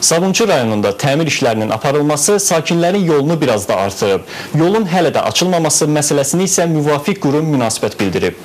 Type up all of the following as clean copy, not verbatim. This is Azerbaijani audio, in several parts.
Sabunçu rayonunda təmir işlərinin aparılması sakinlərin yolunu biraz da artırıb. Yolun hələ də açılmaması məsələsini isə müvafiq qurum münasibət bildirib.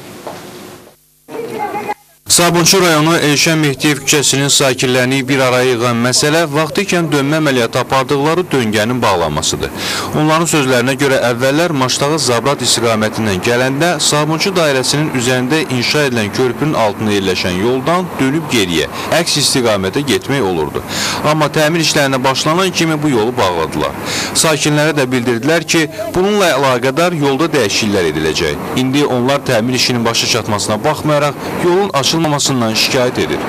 Sabunçu rayonu Elşən Mehdiyev küçəsinin sakinlərini bir araya yığan məsələ vaxtı ikən dönmə əməliyyatı apardıqları döngənin bağlanmasıdır. Onların sözlərinə görə əvvəllər Maştağı Zabrat istiqamətindən gələndə Sabunçu dairəsinin üzərində inşa edilən körpünün altında yerləşən yoldan dönüb geriyə, əks istiqamətə getmək olurdu. Amma təmir işlərinə başlanan kimi bu yolu bağladılar. Sakinlərə də bildirdilər ki, bununla əlaqədar yolda dəyişikliklər ediləcək. İndi onlar təmir işinin başa çatmasına baxmayaraq yolun açılmamasından şikayət edir.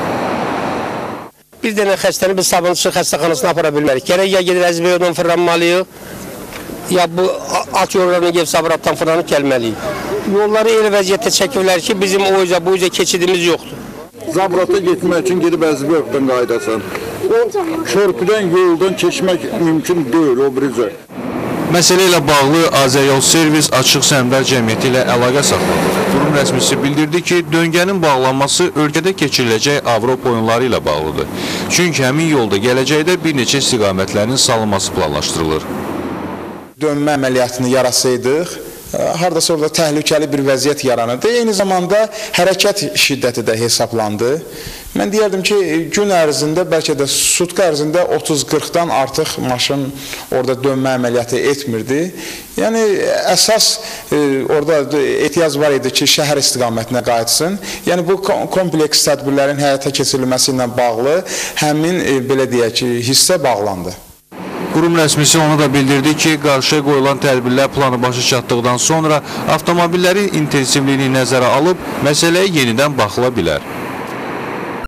Bir dənə xəstəni biz Sabunçu xəstəxanasına apara bilmərik. Gərək ya gedir Əzbə yoldan fırlanmalıyıq, ya bu alt yollarına gelib Sabratdan fırlanıb gəlməliyik. Yolları elə vəziyyətdə çəkirlər ki, bizim o yüzden bu yüzden keçidimiz yoxdur. Zabrata getmək üçün gedib Əzbə yoldan qayıdasan. O körpüdən yoldan keçmək mümkün deyil o biricə. Məsələ ilə bağlı Azəryol Servis Açıq Səhmdar Cəmiyyəti ilə əlaqə saxladı. Qurum rəsmisi bildirdi ki, döngənin bağlanması ölkədə keçiriləcək Avropa oyunları ilə bağlıdır. Çünki həmin yolda gələcəkdə bir neçə istiqamətlərin salınması planlaşdırılır. Dönmə əməliyyatını yarasaydıq, hardasa orada təhlükəli bir vəziyyət yaranırdı. Eyni zamanda hərəkət şiddəti də hesablandı. Mən deyərdim ki, gün ərzində, bəlkə də sutka ərzində 30-40-dan artıq maşın orada dönmə əməliyyatı etmirdi. Yəni, əsas orada ehtiyac var idi ki, şəhər istiqamətinə qayıtsın. Yəni, bu kompleks tədbirlərin həyata keçirilməsi ilə bağlı həmin, belə deyək ki, hissə bağlandı. Qurum rəsmisi onu da bildirdi ki, qarşıya qoyulan tədbirlər planı başa çatdıqdan sonra avtomobillərin intensivliyini nəzərə alıb məsələyə yenidən baxıla bilər.